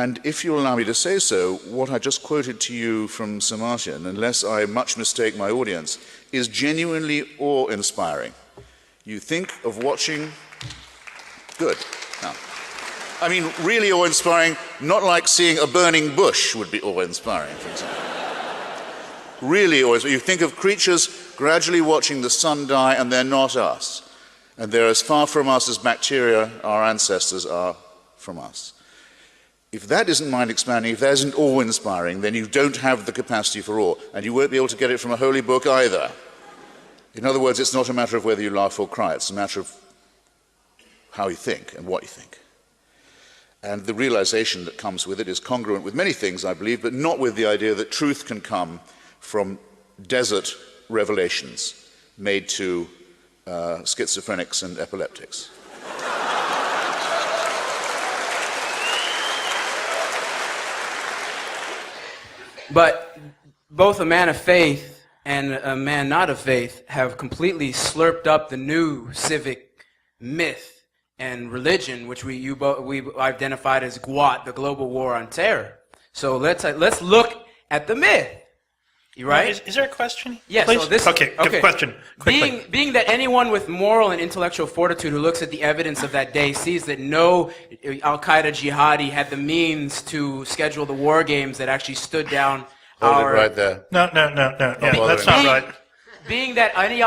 And if you'll allow me to say so, what I just quoted to you from Sir Martin, unless I much mistake my audience, is genuinely awe-inspiring. You think of watching... Good. Now, I mean, really awe-inspiring, not like seeing a burning bush would be awe-inspiring, for example. Really awe-inspiring. You think of creatures gradually watching the sun die, and they're not us. And they're as far from us as bacteria, our ancestors, are from us. If that isn't mind-expanding, if that isn't awe-inspiring, then you don't have the capacity for awe, and you won't be able to get it from a holy book either. In other words, it's not a matter of whether you laugh or cry, it's a matter of how you think and what you think. And the realization that comes with it is congruent with many things, I believe, but not with the idea that truth can come from desert revelations made to schizophrenics and epileptics. But both a man of faith and a man not of faith have completely slurped up the new civic myth and religion, which we identified as GWAT, the Global War on Terror. So let's look at the myth. You right? Is there a question? Yes. Please? So this, okay. Good question. Quickly. Being that anyone with moral and intellectual fortitude who looks at the evidence of that day sees that no Al-Qaeda jihadi had the means to schedule the war games that actually stood down Hold it right there. No. Yeah, that's not right. Being that any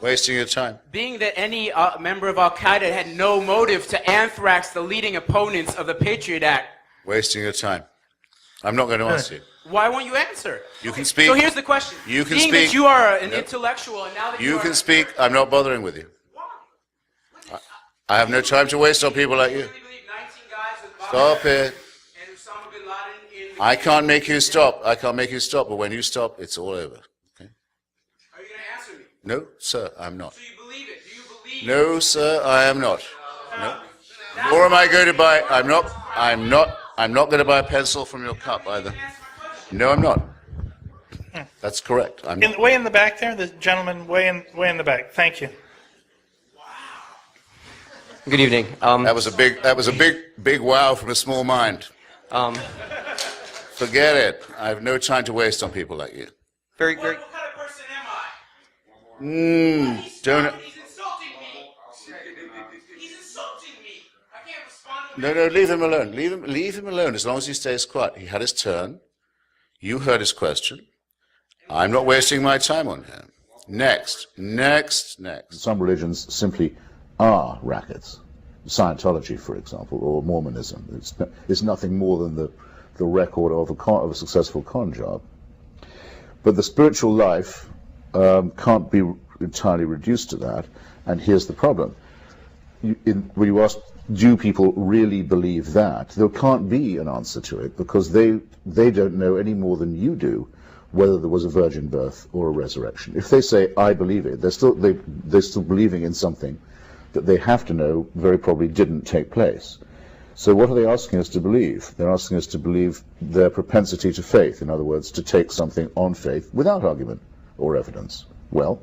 Wasting your time. Being that any member of Al-Qaeda had no motive to anthrax the leading opponents of the Patriot Act. Wasting your time. I'm not going to answer you. Why won't you answer? You can speak. So here's the question. You can Being speak. that you are an intellectual, and now that you can speak. I'm not bothering with you. Why? I have no time to waste on people like you. Stop it. I can't make you stop. I can't make you stop. But when you stop, it's all over. Okay? Are you going to answer me? No, sir, I'm not. So you believe it? Do you believe? No, sir, I am not. No. Nor am I going to buy. I'm not going to buy a pencil from your cup either. No, I'm not. That's correct. I'm not. Way in the back there, the gentleman way in the back. Thank you. Good evening. That was a big wow from a small mind. Forget it. I have no time to waste on people like you. Very. What kind of person am I? Don't. He's insulting me. He's insulting me. I can't respond to him. No, leave him alone. Leave him alone as long as he stays quiet. He had his turn. You heard his question. I'm not wasting my time on him. Next. Some religions simply are rackets. Scientology, for example, or Mormonism. It's nothing more than the record of a successful con job. But the spiritual life can't be entirely reduced to that, and here's the problem. When you ask, do people really believe that? There can't be an answer to it, because they don't know any more than you do whether there was a virgin birth or a resurrection. If they say, I believe it, they're still believing in something that they have to know very probably didn't take place. So what are they asking us to believe? They're asking us to believe their propensity to faith, in other words, to take something on faith without argument or evidence. Well,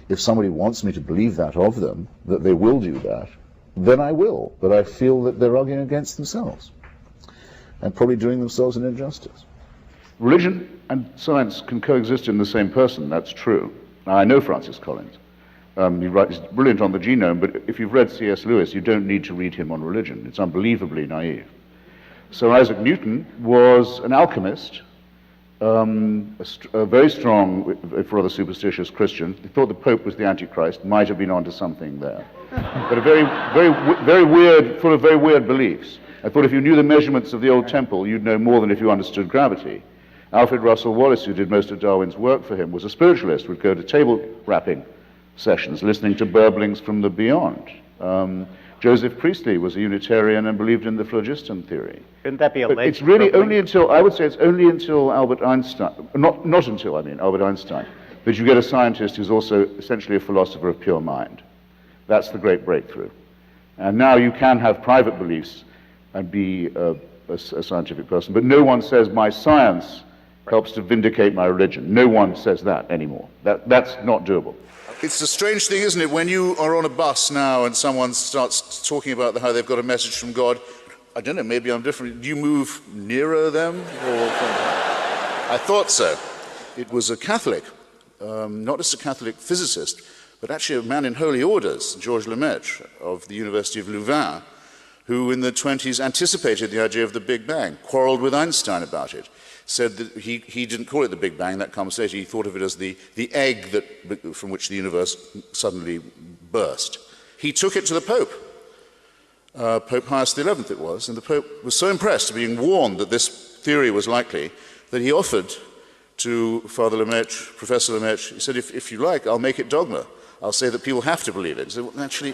if somebody wants me to believe that of them, that they will do that, then I will, but I feel that they're arguing against themselves and probably doing themselves an injustice. Religion and science can coexist in the same person, that's true. Now, I know Francis Collins. He's brilliant on the genome, but if you've read C.S. Lewis, you don't need to read him on religion. It's unbelievably naive. Sir Isaac Newton was an alchemist, a very strong, if rather superstitious Christian. He thought the Pope was the Antichrist, might have been onto something there. But a very weird, full of very weird beliefs. I thought if you knew the measurements of the old temple, you'd know more than if you understood gravity. Alfred Russel Wallace, who did most of Darwin's work for him, was a spiritualist, would go to table rapping sessions, listening to burblings from the beyond. Joseph Priestley was a Unitarian and believed in the phlogiston theory. Couldn't that be a late? It's really only until, I would say it's only until Albert Einstein, not until, I mean, Albert Einstein, that you get a scientist who's also essentially a philosopher of pure mind. That's the great breakthrough. And now you can have private beliefs and be a scientific person, but no one says my science helps to vindicate my religion. No one says that anymore. That's not doable. It's a strange thing, isn't it, when you are on a bus now and someone starts talking about how they've got a message from God. I don't know, maybe I'm different. Do you move nearer them? I thought so. It was a Catholic, not just a Catholic physicist, but actually a man in holy orders, Georges Lemaitre of the University of Louvain, who in the 20s anticipated the idea of the Big Bang, quarreled with Einstein about it, said that he didn't call it the Big Bang, that comes later, he thought of it as the egg from which the universe suddenly burst. He took it to the Pope, Pope Pius XI it was, and the Pope was so impressed, being warned that this theory was likely, that he offered to Father Lemaitre, Professor Lemaitre, he said, if you like, I'll make it dogma. I'll say that people have to believe it. He said, well, actually,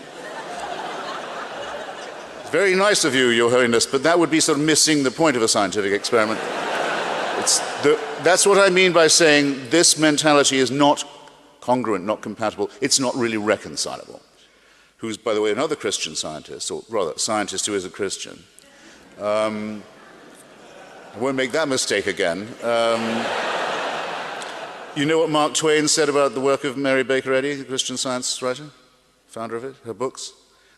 very nice of you, Your Holiness, but that would be sort of missing the point of a scientific experiment. That's what I mean by saying this mentality is not congruent, not compatible. It's not really reconcilable. Who's, by the way, another Christian scientist, or rather, a scientist who is a Christian. I won't make that mistake again. You know what Mark Twain said about the work of Mary Baker Eddy, the Christian Science writer, founder of it, her books?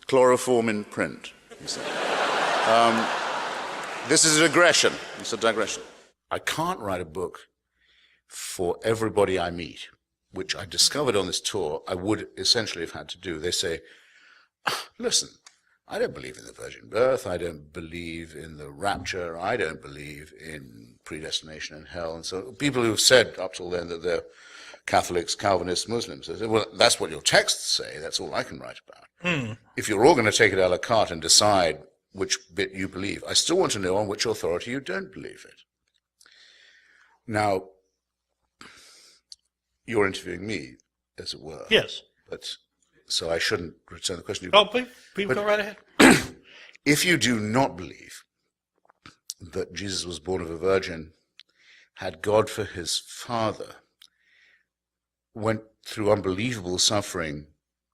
Chloroform in print. This is a digression. It's a digression. I can't write a book for everybody I meet, which I discovered on this tour I would essentially have had to do. They say, listen, I don't believe in the virgin birth, I don't believe in the rapture, I don't believe in predestination and hell. And so people who've said up till then that they're Catholics, Calvinists, Muslims, they say, well, that's what your texts say, that's all I can write about. If you're all going to take it a la carte and decide which bit you believe, I still want to know on which authority you don't believe it. Now, you're interviewing me, as it were. Yes. But so I shouldn't return the question. Oh, please go right ahead. If you do not believe that Jesus was born of a virgin, had God for his father, went through unbelievable suffering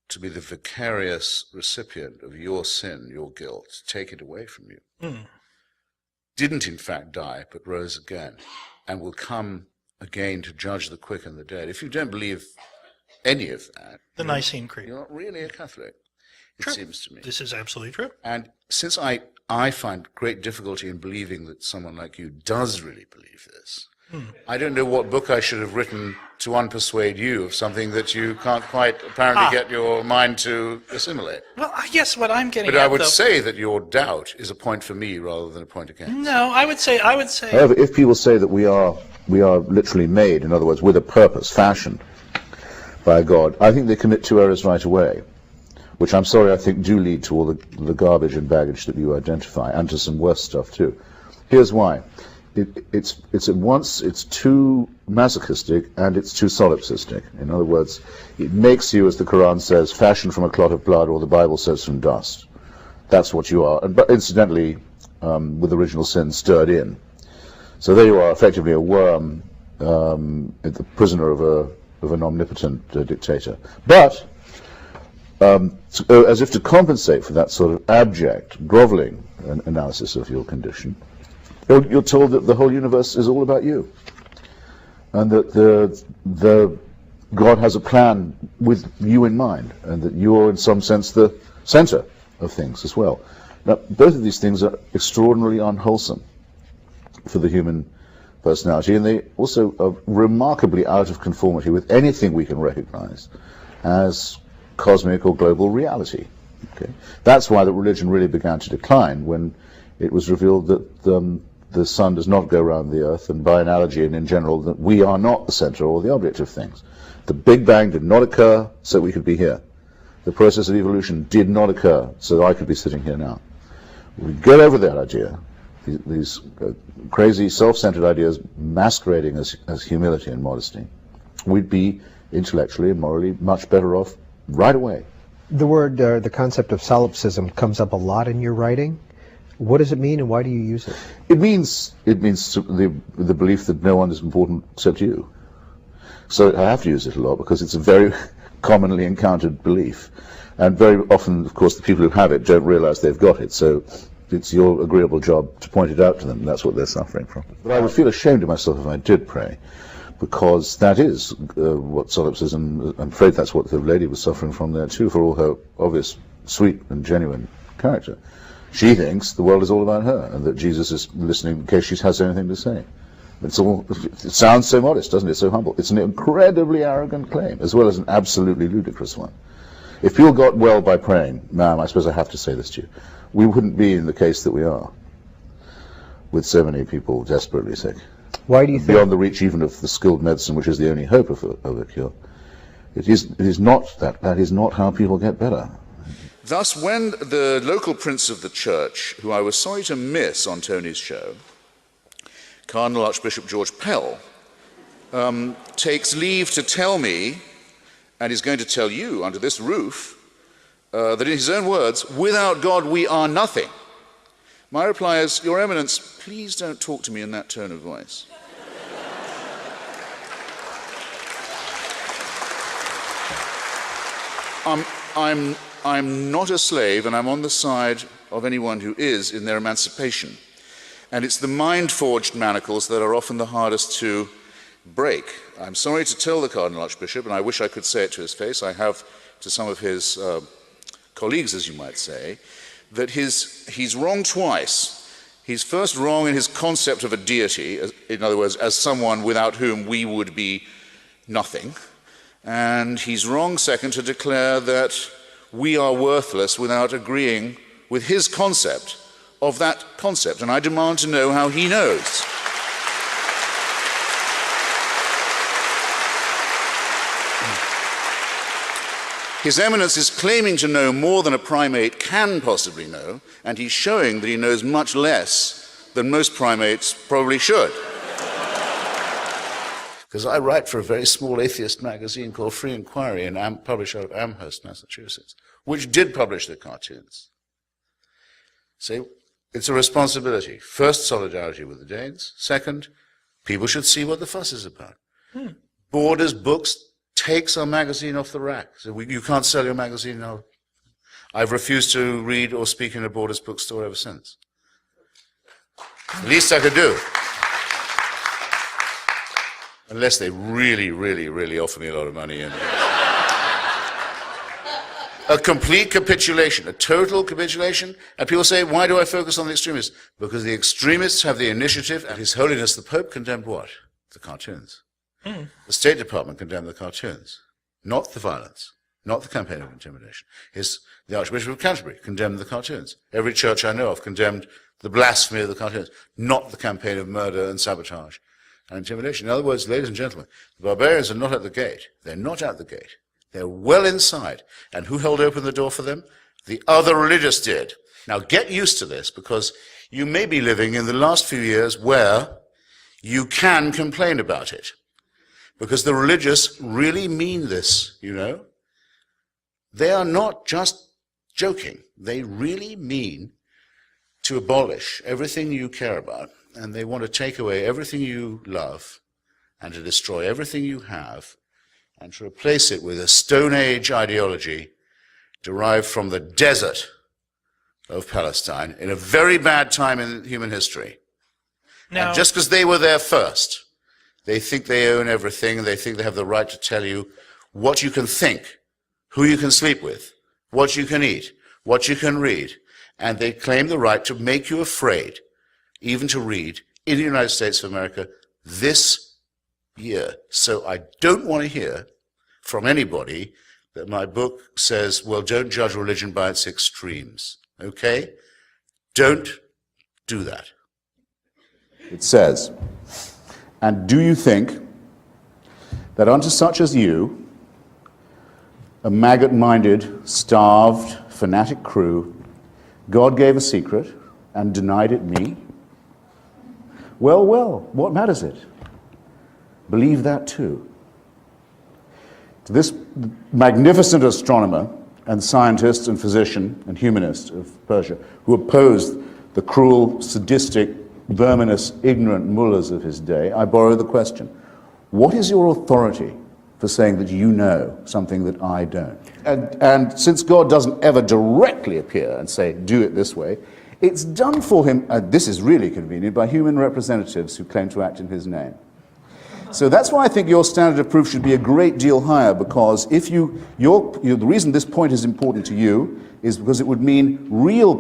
to be the vicarious recipient of your sin, your guilt, take it away from you, didn't in fact die, but rose again, and will come again to judge the quick and the dead. If you don't believe any of that, The Nicene Creed. you're not really a Catholic, it True. seems to me. This is absolutely true. And since I find great difficulty in believing that someone like you does really believe this, I don't know what book I should have written to unpersuade you of something that you can't quite apparently get your mind to assimilate. Well, I guess what I'm getting But at, I would though, say that your doubt is a point for me rather than a point against. no, I would say, However, if people say that we are literally made, in other words, with a purpose, fashioned by God, I think they commit two errors right away, which I'm sorry I think do lead to all the garbage and baggage that you identify, and to some worse stuff too. Here's why. It's at once, it's too masochistic and it's too solipsistic. In other words, it makes you, as the Quran says, fashioned from a clot of blood, or the Bible says from dust. That's what you are. But incidentally, with original sin stirred in. So there you are, effectively a worm, the prisoner of an omnipotent dictator. But as if to compensate for that sort of abject, groveling analysis of your condition, you're told that the whole universe is all about you, and that the God has a plan with you in mind, and that you are in some sense the center of things as well. Now, both of these things are extraordinarily unwholesome for the human personality, and they also are remarkably out of conformity with anything we can recognize as cosmic or global reality. Okay? That's why the religion really began to decline when it was revealed that the sun does not go around the earth, and by analogy and in general that we are not the center or the object of things. The Big Bang did not occur so we could be here. The process of evolution did not occur so I could be sitting here now. We get over that idea, these crazy self-centered ideas masquerading as humility and modesty, we'd be intellectually and morally much better off right away. The word, the concept of solipsism comes up a lot in your writing. What does it mean, and why do you use it? It means the belief that no one is important except you. So I have to use it a lot because it's a very commonly encountered belief, and very often, of course, the people who have it don't realize they've got it. So it's your agreeable job to point it out to them. That's what they're suffering from. But I would feel ashamed of myself if I did pray, because that is what solipsism. I'm afraid that's what the lady was suffering from there too, for all her obvious sweet and genuine character. She thinks the world is all about her, and that Jesus is listening in case she has anything to say. It sounds so modest, doesn't it? So humble. It's an incredibly arrogant claim, as well as an absolutely ludicrous one. If people got well by praying, ma'am, I suppose I have to say this to you, we wouldn't be in the case that we are, with so many people desperately sick. Why do you think? Beyond the reach even of the skilled medicine, which is the only hope of a cure. It is not that. That is not how people get better. Thus, when the local prince of the church, who I was sorry to miss on Tony's show, Cardinal Archbishop George Pell, takes leave to tell me, and is going to tell you under this roof, that in his own words, without God we are nothing. My reply is, Your Eminence, please don't talk to me in that tone of voice. I'm not a slave, and I'm on the side of anyone who is in their emancipation. And it's the mind-forged manacles that are often the hardest to break. I'm sorry to tell the Cardinal Archbishop, and I wish I could say it to his face, I have to some of his colleagues, as you might say, that he's wrong twice. He's first wrong in his concept of a deity, in other words, as someone without whom we would be nothing. And he's wrong, second, to declare that we are worthless without agreeing with his concept of that concept. And I demand to know how he knows. His Eminence is claiming to know more than a primate can possibly know, and he's showing that he knows much less than most primates probably should. Because I write for a very small atheist magazine called Free Inquiry, and I'm published out of Amherst, Massachusetts, which did publish the cartoons. So it's a responsibility. First, solidarity with the Danes. Second, people should see what the fuss is about. Borders Books takes our magazine off the rack. So you can't sell your magazine now. I've refused to read or speak in a Borders bookstore ever since. The least I could do. Unless they really, really, really offer me a lot of money. And a complete capitulation, a total capitulation. And people say, why do I focus on the extremists? Because the extremists have the initiative, and His Holiness the Pope condemned what? The cartoons. The State Department condemned the cartoons, not the violence, not the campaign of intimidation. The Archbishop of Canterbury condemned the cartoons. Every church I know of condemned the blasphemy of the cartoons, not the campaign of murder and sabotage and intimidation. In other words, ladies and gentlemen, the barbarians are not at the gate. They're not at the gate. They're well inside. And who held open the door for them? The other religious did. Now get used to this, because you may be living in the last few years where you can complain about it. Because the religious really mean this, you know. They are not just joking. They really mean to abolish everything you care about, and they want to take away everything you love, and to destroy everything you have, and to replace it with a Stone Age ideology derived from the desert of Palestine in a very bad time in human history. Now, and just because they were there first, they think they own everything, and they think they have the right to tell you what you can think, who you can sleep with, what you can eat, what you can read, and they claim the right to make you afraid, even to read, in the United States of America this year. So I don't want to hear from anybody that my book says, well, don't judge religion by its extremes, okay? Don't do that. It says, and do you think that unto such as you, a maggot-minded, starved, fanatic crew, God gave a secret and denied it me? Well, what matters it? Believe that too. To this magnificent astronomer and scientist and physician and humanist of Persia, who opposed the cruel, sadistic, verminous, ignorant mullahs of his day, I borrow the question, what is your authority for saying that you know something that I don't? And since God doesn't ever directly appear and say, do it this way, it's done for him, this is really convenient, by human representatives who claim to act in his name. So that's why I think your standard of proof should be a great deal higher, because if the reason this point is important to you is because it would mean real